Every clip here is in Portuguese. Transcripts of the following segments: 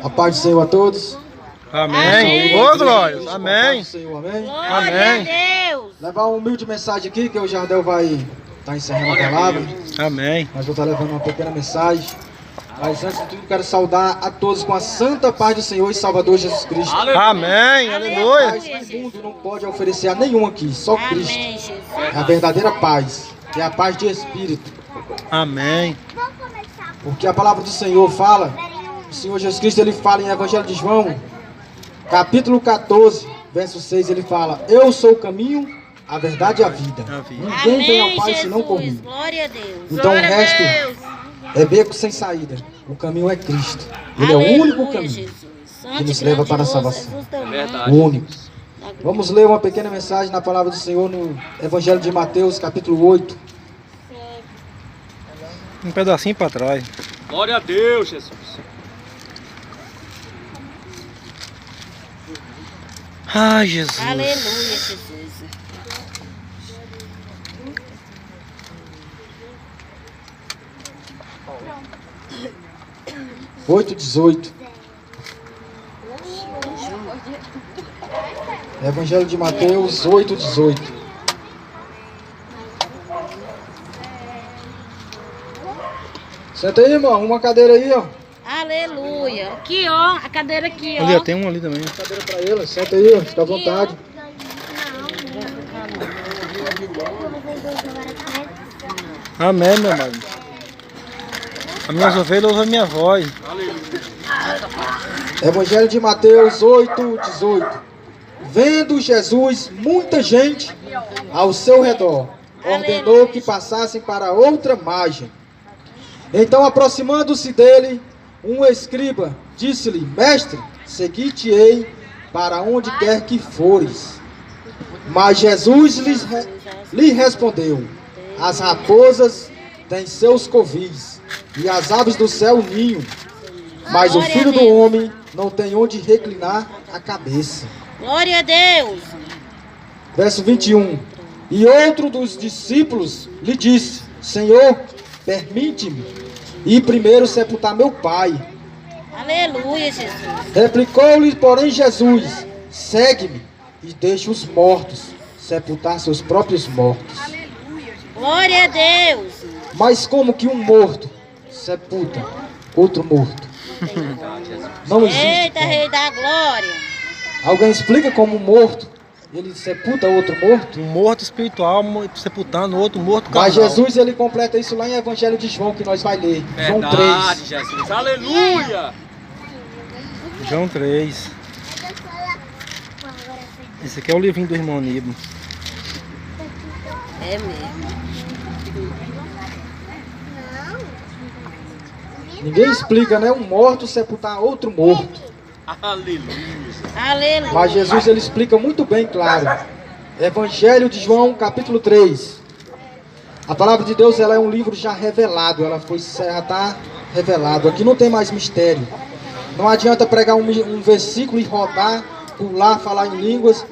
A paz do Senhor a todos. Amém. Ô, glória. A Amém. paz do Senhor, amém. Glória a Deus. Levar uma humilde mensagem aqui, que o Jardel vai estar encerrando a palavra. Amém. Mas vou estar levando uma pequena mensagem. Mas antes de tudo, quero saudar a todos com a santa paz do Senhor e Salvador Jesus Cristo. Amém. A Aleluia. paz que o mundo não pode oferecer a nenhum aqui, só Amém, Cristo. Jesus. É a verdadeira paz, é a paz de espírito. Amém. Porque a palavra do Senhor fala, o Senhor Jesus Cristo, ele fala em Evangelho de João, capítulo 14, verso 6, ele fala: eu sou o caminho, a verdade e a vida. Ninguém vem ao Pai senão por mim. Glória a Deus. Então o Glória a resto Deus. é beco sem saída. O caminho é Cristo. Ele é o único Aleluia, caminho Jesus. Santo que nos e leva para a grandioso salvação. Jesus também. O único. Vamos ler uma pequena mensagem na palavra do Senhor no Evangelho de Mateus, capítulo 8. Um pedacinho para trás. Glória a Deus, Jesus. Ai, Jesus. Aleluia, Jesus. 8:18. Evangelho de Mateus 8:18. Senta aí, irmão, uma cadeira aí, ó. Aleluia. Aqui, ó. A cadeira aqui, ó. Ali, ó, tem um ali também. Cadeira pra ele, senta aí, ó, fica à vontade. Amém, meu amado. As minhas ovelhas ouvem a minha voz. Evangelho de Mateus 8:18. Vendo Jesus muita gente ao seu redor, ordenou que passassem para outra margem. Então, aproximando-se dele, um escriba disse-lhe: mestre, segui-te-ei para onde quer que fores. Mas Jesus lhe respondeu: as raposas têm seus covis, e as aves do céu ninho, mas o Filho do Homem não tem onde reclinar a cabeça. Glória a Deus. Verso 21. E outro dos discípulos lhe disse: Senhor, permite-me ir primeiro sepultar meu pai. Aleluia, Jesus. Replicou-lhe, porém, Jesus: segue-me e deixa os mortos sepultar seus próprios mortos. Glória a Deus. Mas como que um morto sepulta outro morto? Não existe. Eita, como. Rei da Glória. Alguém explica como um morto ele sepulta outro morto? Um morto espiritual sepultando outro morto carnal. Mas Jesus, ele completa isso lá em Evangelho de João, que nós vai ler. João 3. Verdade, Jesus. Aleluia. João 3. Esse aqui é o livrinho do irmão Nibo. É mesmo. Ninguém explica, né? Um morto sepultar outro morto. Aleluia. Aleluia. Mas Jesus, ele explica muito bem, claro. Evangelho de João, capítulo 3. A palavra de Deus, ela é um livro já revelado. Ela já está revelado. Aqui não tem mais mistério. Não adianta pregar um versículo e rodar, pular, falar em línguas.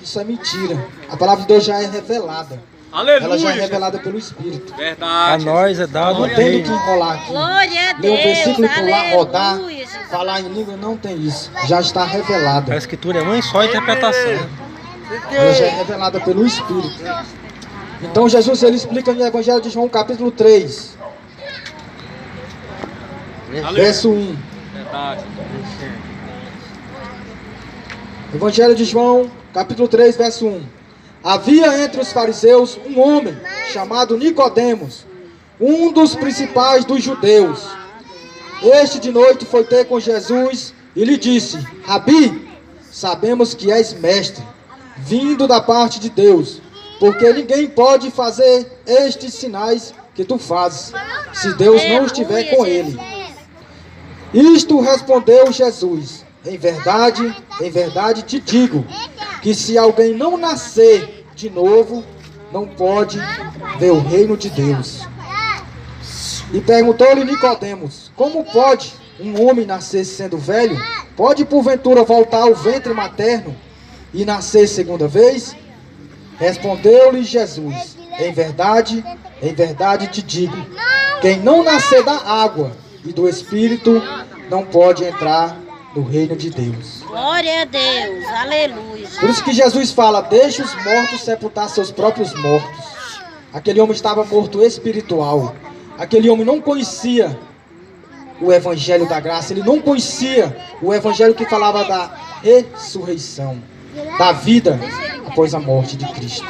Isso é mentira. A palavra de Deus já é revelada. Aleluia. Ela já é revelada pelo Espírito. A Verdade. nós é dado Não o tem do rei. que enrolar aqui. Glória a Ler um Deus. versículo e pular, rodar, Aleluia, Jesus. falar em língua, não tem isso. Já está revelada. A escritura é uma só interpretação. Ela já é revelada pelo Espírito. Então Jesus, ele explica no Evangelho de João, capítulo 3, verso 1. Verdade. Evangelho de João, capítulo 3, verso 1. Havia entre os fariseus um homem chamado Nicodemos, um dos principais dos judeus. Este de noite foi ter com Jesus e lhe disse: Rabi, sabemos que és mestre, vindo da parte de Deus, porque ninguém pode fazer estes sinais que tu fazes, se Deus não estiver com ele. Isto respondeu Jesus: em verdade te digo, que se alguém não nascer de novo, não pode ver o reino de Deus. E perguntou-lhe Nicodemos: como pode um homem nascer sendo velho? Pode porventura voltar ao ventre materno e nascer segunda vez? Respondeu-lhe Jesus: em verdade te digo, quem não nascer da água e do Espírito não pode entrar no reino de Deus. Glória a Deus. Aleluia. Por isso que Jesus fala, deixa os mortos sepultar seus próprios mortos. Aquele homem estava morto espiritual. Aquele homem não conhecia o evangelho da graça. Ele não conhecia o evangelho que falava da ressurreição, da vida após a morte de Cristo.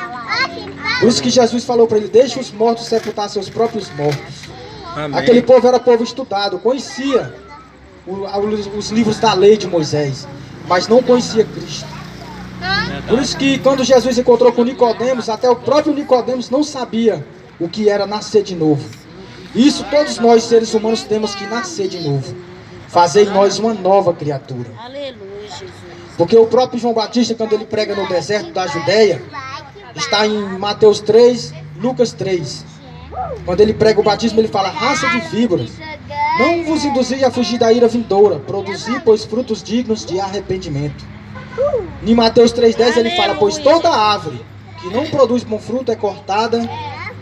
Por isso que Jesus falou para ele, deixa os mortos sepultar seus próprios mortos. Amém. Aquele povo era povo estudado, conhecia os livros da lei de Moisés, mas não conhecia Cristo. Por isso que quando Jesus encontrou com Nicodemos, até o próprio Nicodemos não sabia o que era nascer de novo. Isso todos nós seres humanos temos que nascer de novo. Fazer em nós uma nova criatura. Aleluia, Jesus. Porque o próprio João Batista, quando ele prega no deserto da Judéia, está em Mateus 3, Lucas 3. Quando ele prega o batismo, ele fala, raça de víboras, não vos induzis a fugir da ira vindoura, produzi, pois, frutos dignos de arrependimento. Em Mateus 3,10 ele fala, pois toda árvore que não produz bom fruto é cortada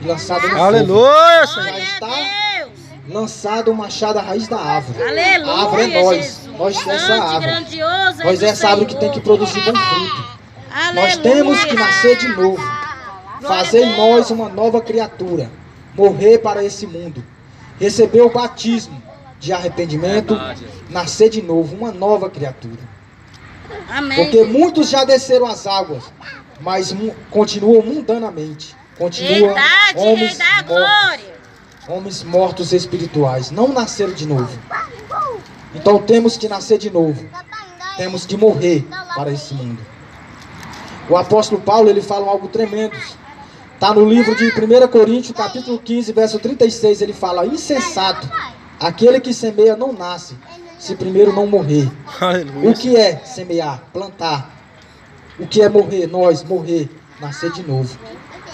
e lançada no fogo. Aleluia, Senhor. Já está Deus. lançado o machado à raiz da árvore. Aleluia, A árvore é nós. Jesus. Nós é essa Grande, árvore. grandioso Nós é do essa árvore que Senhor. tem que produzir bom fruto. Nós Aleluia. temos que nascer de novo. Fazer em nós uma nova criatura. Morrer para esse mundo. Receber o batismo de arrependimento. Nascer de novo, uma nova criatura. Amém. Porque muitos já desceram as águas, mas continuam mundanamente. Continuam Verdade, Rei homens da mortos. glória. Homens mortos espirituais. Não nasceram de novo. Então temos que nascer de novo. Temos que morrer para esse mundo. O apóstolo Paulo, ele fala algo tremendo. Está no livro de 1 Coríntios, capítulo 15, verso 36. Ele fala, insensato, aquele que semeia não nasce, se primeiro não morrer. Aleluia. O que é semear? Plantar. O que é morrer? Nós, morrer, nascer de novo.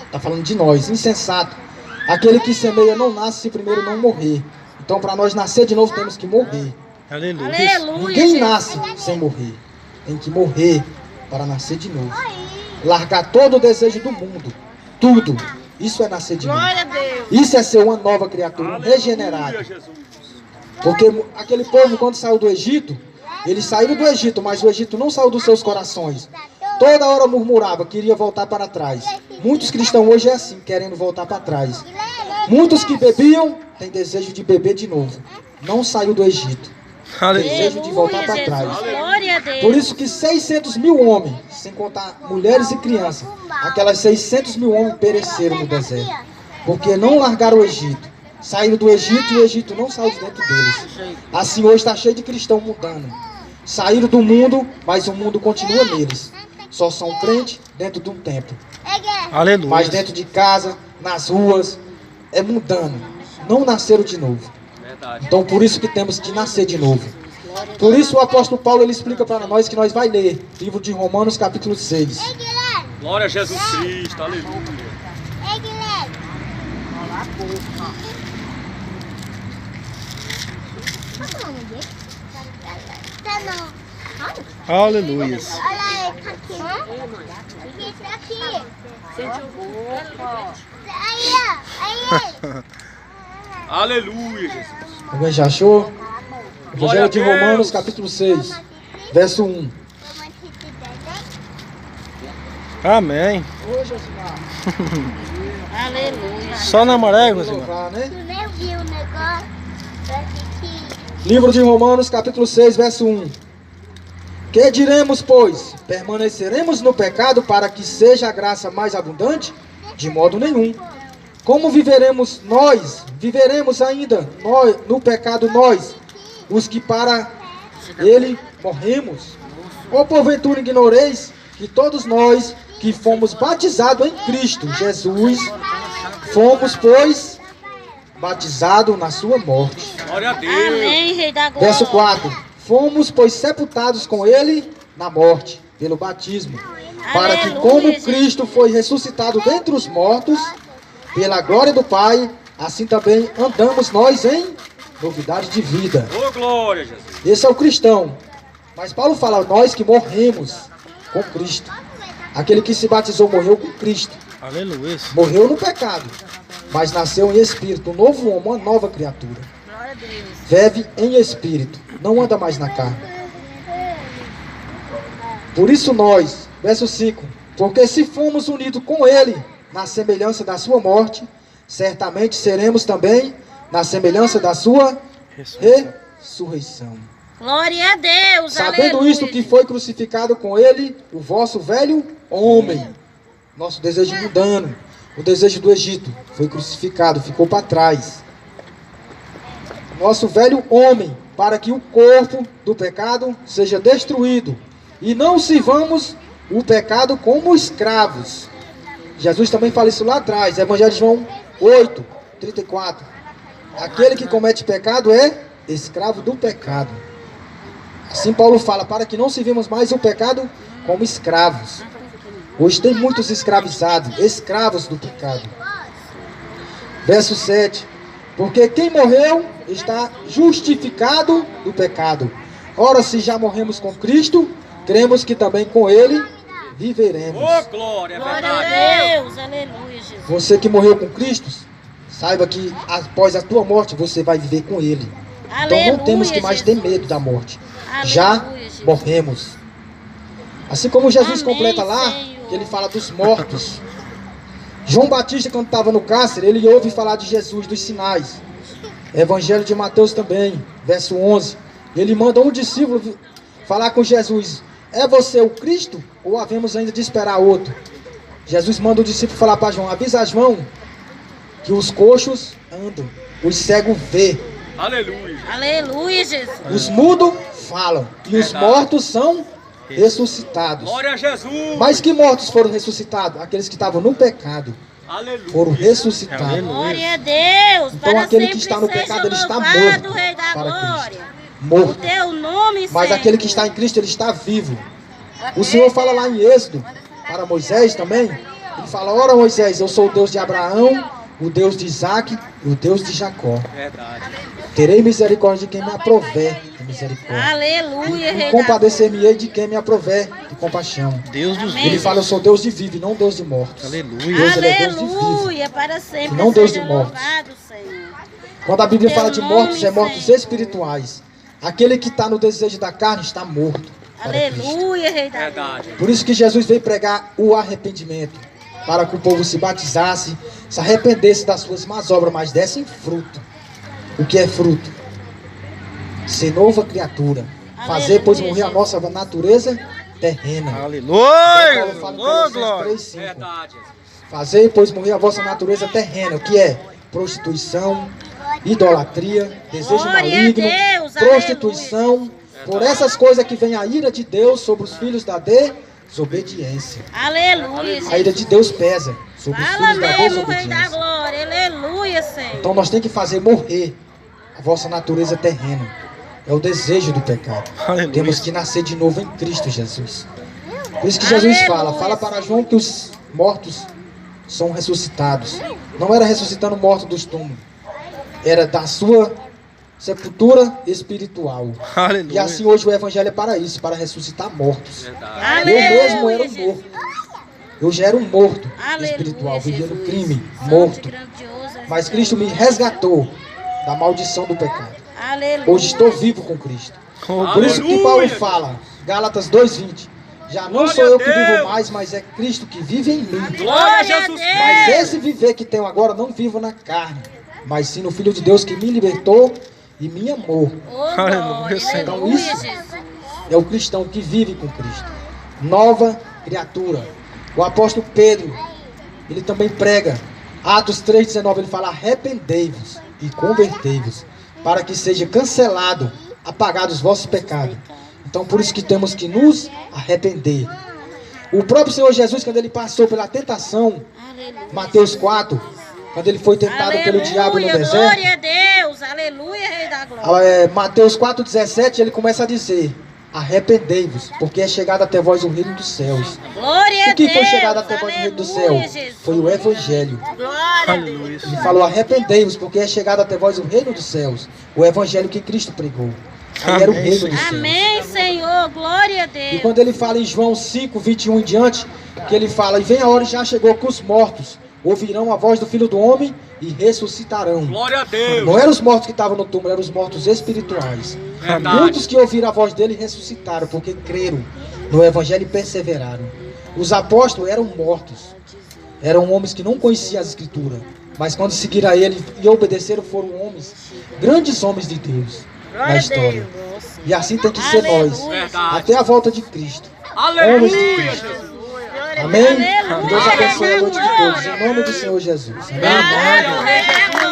Está falando de nós, insensato. Aquele que semeia não nasce, se primeiro não morrer. Então, para nós nascer de novo, temos que morrer. Aleluia. Aleluia, Ninguém Jesus. nasce sem morrer. Tem que morrer para nascer de novo. Largar todo o desejo do mundo. Tudo. Isso é nascer de novo. Glória a Deus. Isso é ser uma nova criatura, um regenerado. Porque aquele povo, quando saiu do Egito, eles saíram do Egito, mas o Egito não saiu dos seus corações. Toda hora murmurava, queria voltar para trás. Muitos cristãos hoje é assim, querendo voltar para trás. Muitos que bebiam, têm desejo de beber de novo. Não saiu do Egito. Aleluia. Desejo de voltar para Jesus. trás. Glória a Deus. Por isso que 600 mil homens, sem contar mulheres e crianças, aquelas 600 mil homens pereceram no deserto. Porque não largaram o Egito. Saíram do Egito e o Egito não saiu de dentro deles. Assim hoje está cheio de cristãos mudando. Saíram do mundo, mas o mundo continua neles. Só são crentes dentro de um templo. Aleluia. Mas dentro de casa, nas ruas, é mudando. Não nasceram de novo. Verdade. Então por isso que temos que nascer de novo. Por isso o apóstolo Paulo ele explica para nós que nós vai ler livro de Romanos capítulo 6. Glória a Jesus Cristo. Aleluia. Aleluia. Aleluia, Jesus. Alguém já achou? Glória a Evangelho de Deus. Romanos capítulo 6, verso 1. Amém. Aleluia. Só na maré, Rosimar. Louvar, né? Livro de Romanos capítulo 6, verso 1. Que diremos, pois? Permaneceremos no pecado para que seja a graça mais abundante? De modo nenhum. Como viveremos nós? Viveremos ainda nós, no pecado nós, os que para ele morremos? Ou porventura ignoreis que todos nós que fomos batizados em Cristo Jesus, fomos, pois, batizados na sua morte. Glória a Deus. Amém, Rei da glória. Verso 4. Fomos, pois, sepultados com ele na morte, pelo batismo, para que, como Cristo foi ressuscitado dentre os mortos, pela glória do Pai, assim também andamos nós em novidade de vida. Ô, glória, Jesus. Esse é o cristão. Mas Paulo fala, nós que morremos com Cristo. Aquele que se batizou morreu com Cristo. Aleluia. Morreu no pecado, mas nasceu em espírito, um novo homem, uma nova criatura. Glória a Deus. vive em espírito, não anda mais na carne. Por isso nós, verso 5, porque se fomos unidos com ele na semelhança da sua morte, certamente seremos também na semelhança da sua ressurreição. Glória a Deus. Sabendo Aleluia. isto que foi crucificado com ele o vosso velho homem, nosso desejo mundano, o desejo do Egito, foi crucificado, ficou para trás. Nosso velho homem, para que o corpo do pecado seja destruído, e não sirvamos o pecado como escravos. Jesus também fala isso lá atrás, Evangelho de João 8, 34. Aquele que comete pecado é escravo do pecado. Assim Paulo fala, para que não sirvamos mais o pecado como escravos. Hoje tem muitos escravizados, escravos do pecado. Verso 7. Porque quem morreu está justificado do pecado. Ora, se já morremos com Cristo, cremos que também com ele viveremos. Ô, glória, é Glória verdade. a Deus. Aleluia, Jesus. Você que morreu com Cristo, saiba que após a tua morte você vai viver com ele. Então não temos que mais ter medo da morte. Já Aleluia, Jesus. morremos. Assim como Jesus Amém, completa lá, Senhor. que ele fala dos mortos. João Batista, quando estava no cárcere, ele ouve falar de Jesus, dos sinais. Evangelho de Mateus também, verso 11. Ele manda um discípulo falar com Jesus: é você o Cristo ou havemos ainda de esperar outro? Jesus manda o discípulo falar para João: avisa a João que os coxos andam, os cegos vê, Aleluia. Aleluia, Jesus. os mudos falam e os Verdade. mortos são ressuscitados. Glória a Jesus. Mas que mortos foram ressuscitados? Aqueles que estavam no pecado Aleluia. foram ressuscitados. Aleluia. Glória a Deus. Então Para aquele que sempre está no seja pecado, ele está louvado, morto Rei da para glória. Cristo. O Morto. teu nome, Mas Senhor. aquele que está em Cristo, ele está vivo. O Senhor fala lá em Êxodo, para Moisés também. Ele fala: ora Moisés, eu sou o Deus de Abraão, o Deus de Isaac e o Deus de Jacó. Verdade. Terei misericórdia de quem me aprover de misericórdia. Aleluia, E Rei da compadecer-me-ei de quem me aprover de compaixão. Deus dos Amém. Ele vivos. fala: eu sou Deus de vivo e não Deus de mortos. Aleluia. Deus, ele é Deus de vivo. Aleluia, para sempre Não Deus seja de mortos. louvado, Senhor. Quando a Bíblia Teu fala de nome, mortos, é mortos Senhor. espirituais. Aquele que está no desejo da carne está morto para Cristo. Aleluia, Rei da glória. Verdade. Por isso que Jesus veio pregar o arrependimento, para que o povo se batizasse, se arrependesse das suas más obras, mas dessem fruto. O que é fruto? Ser nova criatura. Fazer, pois, morrer a nossa natureza terrena. Paulo Aleluia. fala em Ô, Colossenses glória. 3:5. Verdade. Fazer, pois, morrer a vossa natureza terrena, o que é? Prostituição, idolatria, desejo Glória a maligno, Deus, prostituição. Por essas coisas que vem a ira de Deus sobre os filhos da desobediência. Aleluia, A Jesus. ira de Deus pesa sobre os Fala filhos da mesmo, Rei da desobediência. glória. Aleluia, Senhor. Então nós temos que fazer morrer a vossa natureza terrena. É o desejo do pecado. Aleluia. Temos que nascer de novo em Cristo Jesus. Por isso que Jesus Aleluia. fala para João que os mortos são ressuscitados. Não era ressuscitando mortos dos túmulos. Era da sua sepultura espiritual. Aleluia. E assim hoje o evangelho é para isso, para ressuscitar mortos. Verdade. Eu mesmo era um Jesus. morto. Eu já era um morto Aleluia, espiritual, vivia no Jesus. crime, Santo morto. e grandioso é Mas seu Cristo me nome. resgatou da maldição do pecado. Aleluia. Hoje estou vivo com Cristo. Oh, Por isso que Aleluia. Paulo fala, Gálatas 2:20, já não Glória sou a eu que vivo Deus. mais, mas é Cristo que vive em mim. Glória a Jesus Deus. Mas esse viver que tenho agora não vivo na carne, mas sim no Filho de Deus que me libertou e me amou. Oh, Aleluia, glória. Senhor. Então Aleluia, isso Jesus. é o cristão que vive com Cristo. Nova criatura. O apóstolo Pedro, ele também prega. Atos 3:19, ele fala: arrependei-vos e convertei-vos, para que seja cancelado, apagado os vossos pecados. Então por isso que temos que nos arrepender. O próprio Senhor Jesus, quando ele passou pela tentação, Aleluia. Mateus 4, quando ele foi tentado pelo diabo no deserto, Glória a Deus. Aleluia, Rei da glória. Mateus 4:17, ele começa a dizer: arrependei-vos, porque é chegado até vós o reino dos céus. Glória a O que Deus. foi chegado até vós o reino do céu? Aleluia, Jesus. Foi o evangelho. Glória a Deus. Aleluia. Ele falou: arrependei-vos, porque é chegado até vós o reino dos céus. O evangelho que Cristo pregou. Aí era o Amém, reino dos céus. Amém, Senhor. Glória a E Deus. quando ele fala em João 5:21 em diante, que ele fala: e vem a hora e já chegou que os mortos ouvirão a voz do Filho do Homem, e ressuscitarão. Glória a Deus. Não eram os mortos que estavam no túmulo, eram os mortos espirituais. Verdade. Muitos que ouviram a voz dele ressuscitaram, porque creram no evangelho e perseveraram. Os apóstolos eram mortos. Eram homens que não conheciam as escrituras. Mas quando seguiram a ele e obedeceram, foram homens, grandes homens de Deus na história. E assim tem que ser nós, Verdade. até a volta de Cristo. Aleluia. Amém? Que Deus abençoe a noite de todos, em nome do Senhor Jesus. Amém? Glória ao Rei da glória.